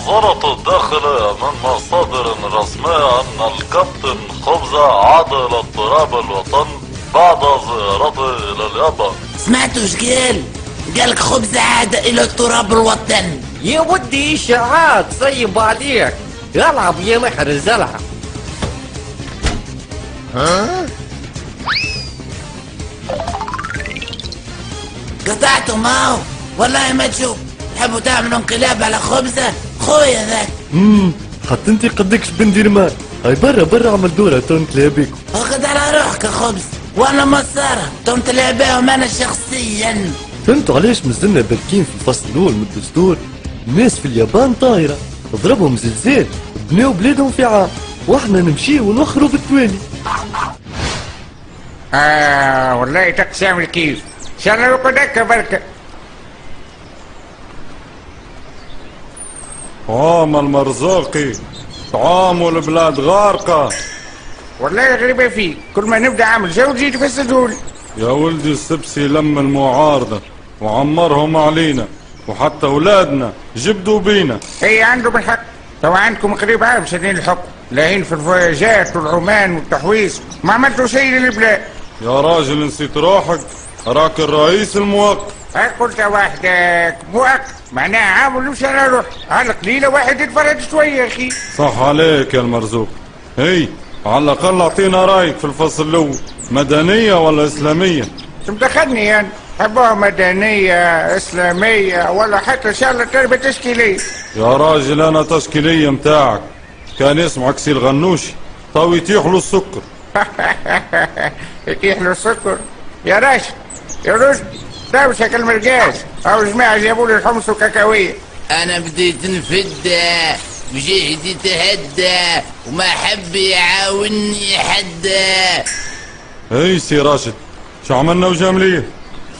أصدرت الداخلية من مصادر رسمية أن الكابتن خبزة عاد إلى اضطراب الوطن بعد زيارته إلى اليابان. سمعتوا ايش قال؟ قالك خبزة عاد إلى اضطراب الوطن. يا ودي إشاعات صيب عليك، العب يا محرز العب. قطعتوا معه والله ما تشوف. تحبوا تعملوا انقلاب على خبزة خويا ذاك. حتى انت قدكش بندير مال. هاي برا اعمل دورة تو نتلاقى بيكم. اخذ على روحك يا خبز وانا مسارة تو نتلاقى بيهم انا شخصيا. فهمتوا علاش مازلنا باركين في الفصل الاول من الدستور؟ الناس في اليابان طايرة، ضربهم زلزال، بناو بلادهم في عام، واحنا نمشيو ونوخروا بالتوالي. والله تقسام الكيس، ان شاء الله يقعد هكا بركة. طعام المرزوقي، طعام البلاد غارقة. والله غريبة فيك، كل ما نبدأ عامل جو تجي تفسدهولي. يا ولدي السبسي لم المعارضة وعمرهم علينا، وحتى اولادنا جبدوا بينا. هي عندهم الحق، تو عندكم قريب عام سنين الحكم، لاهين في الفواياجات والعمان والتحويص، ما عملتوا شيء للبلاد. يا راجل نسيت روحك، راك الرئيس الموقف. قلت وحدك موقف، معناها عامل مش انا روح، على قليلة واحد يتفرج شوية يا اخي. صح عليك يا المرزوق. هي على الاقل اعطينا رايك في الفصل الاول، مدنية ولا اسلامية؟ شو مدخلني يعني؟ حبوها مدنية اسلامية ولا حتى ان شاء الله تربية تشكيلية. يا راجل انا تشكيلية متاعك، كان اسمعك سي الغنوشي، تو يتيح له السكر. يتيح له السكر؟ يا راشد يا رشد ده مش هاكل مرجاز، او جماعة جابوا لي الحمص والكاكاوية. انا بديت نفد وجهدي تهدى وما حب يعاوني حد. هي سي راشد شو عملنا وجامليه؟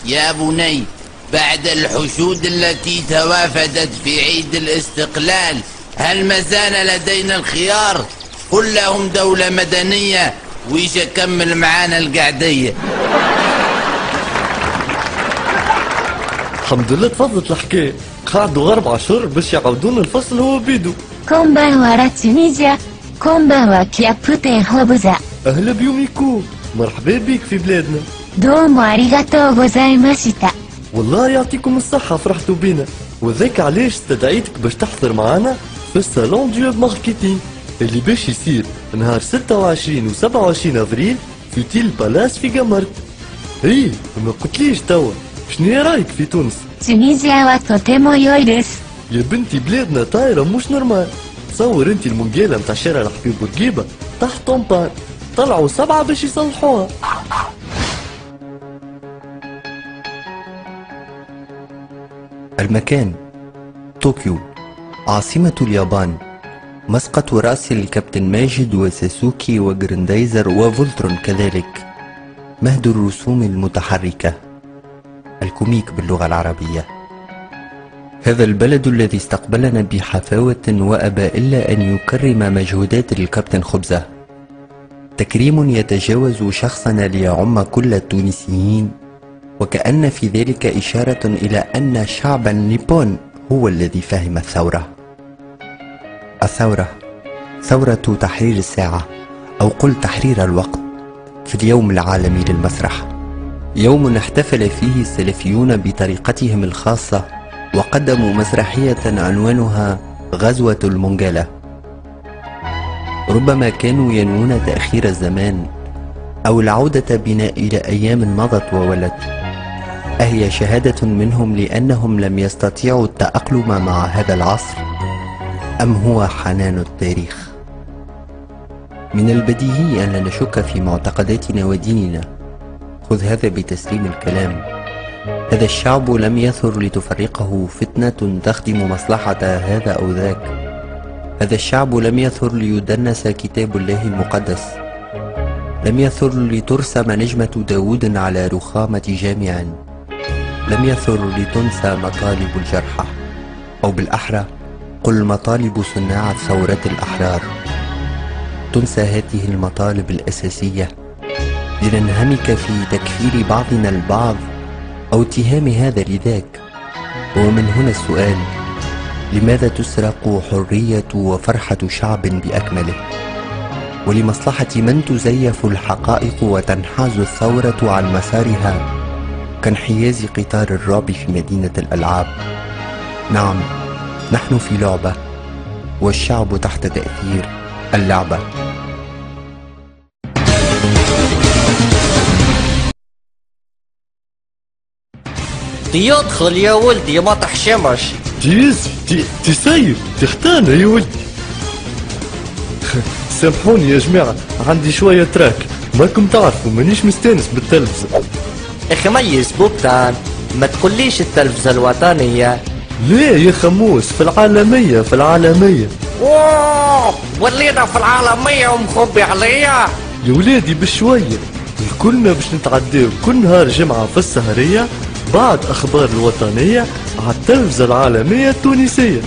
يا بني بعد الحشود التي توافدت في عيد الاستقلال هل ما زال لدينا الخيار؟ قل لهم دولة مدنية ويجي كمل معانا القعدية. الحمد لله تفضلت الحكاية، قعدوا 4 شهور باش يعاودون الفصل هو بيدو. こんばんはラチュニジャ、こんばんはキャプテンホブザ。 أهلا بيوميكو، مرحبا بيك في بلادنا. どうもありがとうございました。 والله يعطيكم الصحة فرحتوا بينا، وذاك علاش استدعيتك باش تحضر معنا في الصالون دو ماركتينغ اللي باش يصير نهار 26 و 27 افريل في تيل بالاس في قمرت. ايه ما قلتليش توا شنو رايك في تونس؟ チュニジアはとても良いです。 يا بنتي بلادنا طايرة مش نورمال. تصور انت المونجالة متاع شارع الحبيب بورقيبة تحت طومبان طلعوا 7 باش يصلحوها. المكان طوكيو عاصمة اليابان. مسقط رأس الكابتن ماجد وساسوكي وجرندايزر وفولترون كذلك. مهد الرسوم المتحركة، الكوميك باللغة العربية. هذا البلد الذي استقبلنا بحفاوة وأبى إلا أن يكرم مجهودات الكابتن خبزة، تكريم يتجاوز شخصنا ليعم كل التونسيين، وكأن في ذلك إشارة إلى أن الشعب النيبون هو الذي فهم الثورة. الثورة ثورة تحرير الساعة، أو قل تحرير الوقت، في اليوم العالمي للمسرح، يوم احتفل فيه السلفيون بطريقتهم الخاصة وقدموا مسرحية عنوانها غزوة المونجالة. ربما كانوا ينوون تأخير الزمان أو العودة بنا إلى أيام مضت وولت. أهي شهادة منهم لأنهم لم يستطيعوا التأقلم مع هذا العصر، أم هو حنان التاريخ؟ من البديهي أن لا نشك في معتقداتنا وديننا. خذ هذا بتسليم الكلام: هذا الشعب لم يثر لتفرقه فتنة تخدم مصلحة هذا أو ذاك. هذا الشعب لم يثر ليدنس كتاب الله المقدس. لم يثر لترسم نجمة داود على رخامة جامع. لم يثر لتنسى مطالب الجرحى، أو بالأحرى قل مطالب صناع ثورة الأحرار. تنسى هذه المطالب الأساسية لننهمك في تكفير بعضنا البعض أو اتهام هذا لذاك. ومن هنا السؤال: لماذا تسرق حرية وفرحة شعب بأكمله؟ ولمصلحة من تزيف الحقائق وتنحاز الثورة عن مسارها كانحياز قطار الرعب في مدينة الألعاب؟ نعم، نحن في لعبة، والشعب تحت تأثير اللعبة. يدخل يا ولدي ما تحشمش. تي سايب تختانا يا ولدي. سامحوني يا جماعة، عندي شوية تراك، ماكم تعرفوا مانيش مستانس بالتلفزة. اخي ميز بوبتان، ما تقوليش التلفزة الوطنية. ليه يا خموس، في العالمية. اوه ولينا في العالمية ومخبي عليا. يا ولادي بشوية، كلنا باش نتعداو كل نهار جمعة في السهرية بعد أخبار الوطنية على التلفزة العالمية التونسية.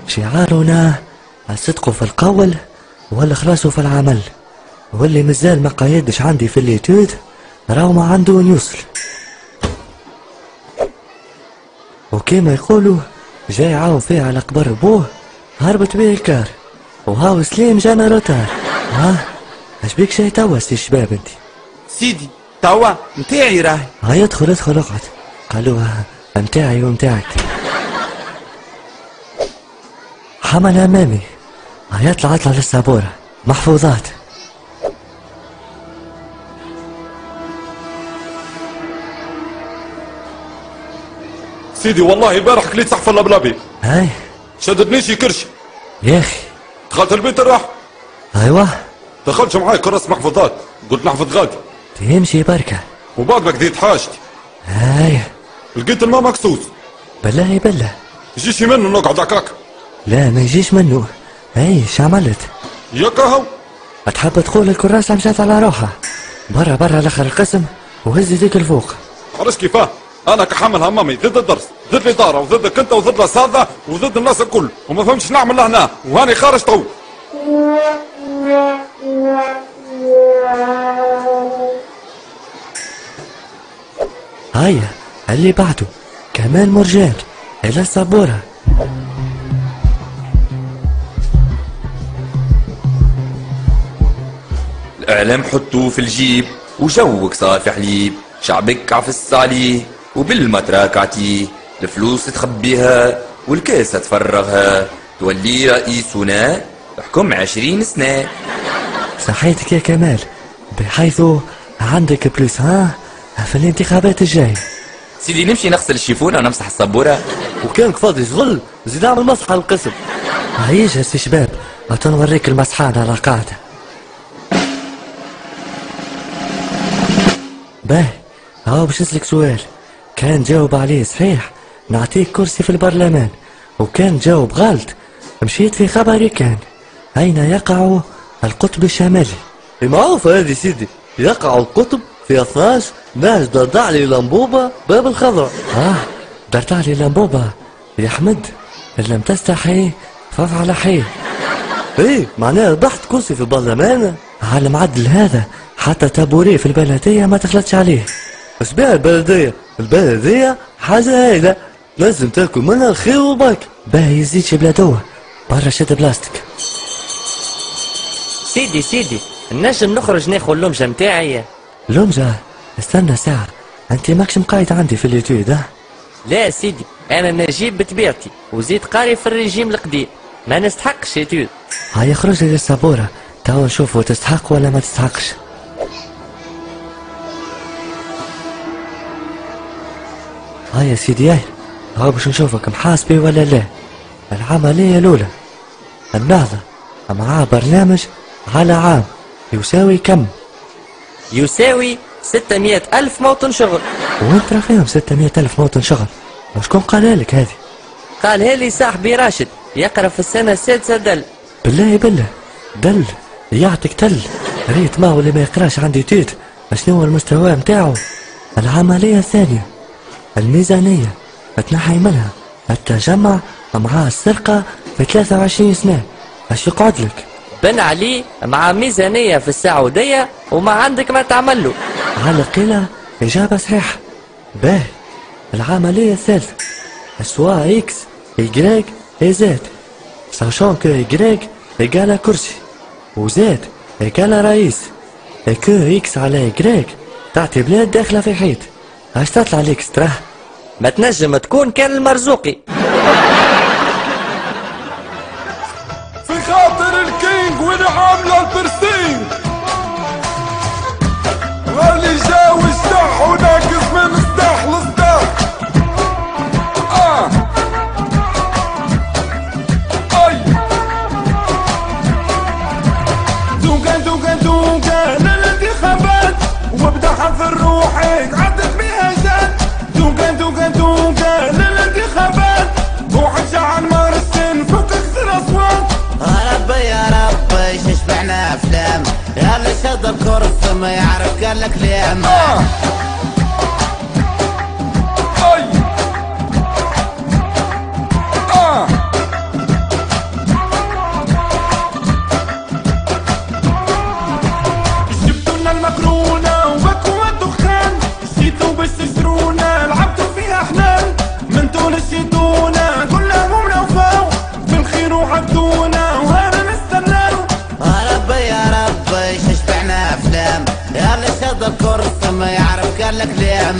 شعارنا الصدق في القول والإخلاص في العمل، واللي مازال ما قايدش عندي في اليتود راهو ما عنده يوصل. وكما يقولوا جاي عاون فيه على قبر بوه هربت بيه الكار، وهاو سليم جانا روتار. ها اش بيك شاي توا سي شباب انت؟ سيدي توا متاعي راهي. هيا ادخل اقعد. قالوها متاعي ومتاعك. حمل امامي، هيطلع اطلع للسابورة محفوظات. سيدي والله البارح كليت صحفة اللبلبي. هاي شددنيش كرش يا اخي. دخلت البيت الراح. ايوه دخلت معاي كراس محفوظات، قلت نحفظ غادي تمشي بركة. وبعد ما كديت حاجتي هاي لقيت الماء مكسوس. بالله بالله يجيش منه نقعد هكاك. لا ما يجيش منه. هاي شعملت يا كهو تحب تقول الكراسة مشات على روحها. برا لاخر القسم وهز يديك الفوق. عرفت كيفاه؟ انا كحمل همامي ضد الدرس، ضد الاداره، وضدك انت، وضد الاساتذه، وضد الناس الكل، وما فهمتش نعمل لهنا، وهاني خارج تو. هيا اللي بعده كمال مرجان الى السبورة. الاعلام حطوه في الجيب وجوك صافي حليب، شعبك عفس عليه وبالمتراك عتيه، الفلوس تخبيها والكاسة تفرغها، تولي رئيسنا تحكم 20 سنة. صحيتك يا كمال، بحيث عندك بلوس ها في الانتخابات الجاية. سيدي نمشي نغسل الشيفونة ونمسح السبورة. وكانك فاضي شغل زيد اعمل مسحة على القسم. هيجا سي شباب نوريك المسحان على قاعدة. باهي هاو باش نسلك سؤال، كان جاوب عليه صحيح نعطيك كرسي في البرلمان، وكان جاوب غلط مشيت في خبري. كان أين يقع القطب الشمالي؟ معروفة هذه سيدي، يقع القطب في 12 نهج دردعلي لمبوبة باب الخضراء. دردعلي لمبوبة يا حمد، إن لم تستحي فافعل حي. ايه معناها ربحت كرسي في البرلمان. على المعدل هذا حتى تابوري في البلدية ما تخلطش عليه. اش بيها البلدية حاجة هايلة لازم تاكل منها الخير والبركة. باهي يزيدش بلادوه برا شد بلاستيك. سيدي نجم نخرج ناخذ اللمجة متاعي. لمجة؟ استنى ساعة، انت ماكش مقايد عندي في اليوتيوب. لا سيدي انا نجيب بطبيعتي وزيد قاري في الرجيم القديم، ما نستحقش يوتيوب. هيا خرج لي للسابورة توا نشوفوا تستحق ولا ما تستحقش. هيا سيدي هاو باش نشوفك محاسبي ولا لا. العملية الأولى النهضة معاه برنامج على عام يساوي كم؟ يساوي 600,000 موطن شغل. وين ترى فيهم 600,000 موطن شغل؟ وشكون قالها لك هذه؟ قالها لي صاحبي راشد يقرا في السنة السادسة دل. بالله دل يعطيك تل. ريت ما واللي ما يقراش عندي تيت شنو هو المستوى متاعو. العملية الثانية الميزانية تنحي منها التجمع مع السرقة في 23 سنة. اش يقعد لك؟ بن علي مع ميزانية في السعودية وما عندك ما تعمله. على قيلة إجابة صحيحة. باهي العملية الثالثة سوا إكس إيكغيك زد ساشون كو إيكغيك إيكالا كرسي وزد إيكالا رئيس كو إكس على إيكغيك تعطي بلاد داخلة في حيط. اش تطلع ليكس تراه؟ ما تنجم تكون كان المرزوقي. في خاطر الكينج وين عامله البرسينج غالي جاو الشح وناقص من السلاح للسلاح. اي دوكا للانتخابات وابدا حضر روحك عدت بيها جات. دوكا للانتخابات وحشع نمار السن فوق كسر اصوات. ربي يا ربي شبعنا افلام يلا شد الكرسي ما يعرف قال لك ليه. جبتوا لنا المكرونه وبكوا الدخان شيتوا باش تشترونا لعبتوا فيها حنان من تونس شيتونا كلهم نوفاو بالخير وعدونا وهذا نستناو. ربي يا ربي شبعنا افلام يلا شد الكرسي ما يعرف قال لك ليه.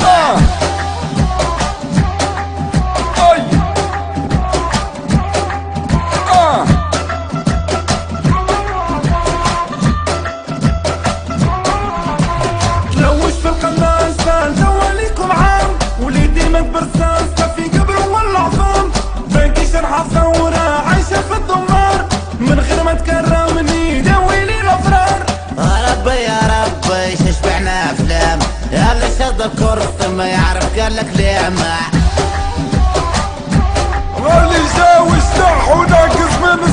تلوش في القناصة دواليكم عام وليدي ما برصاصة في قبر ولا عظام. باقي شرحة ثورة عايشة في الدمار من غير ما تكرمني داويلي الافرار. ربي يا ربي شبعنا افلام يلا شد الكرسي ما يعرف قال لك ليه. غالي جاو الشح وناقص من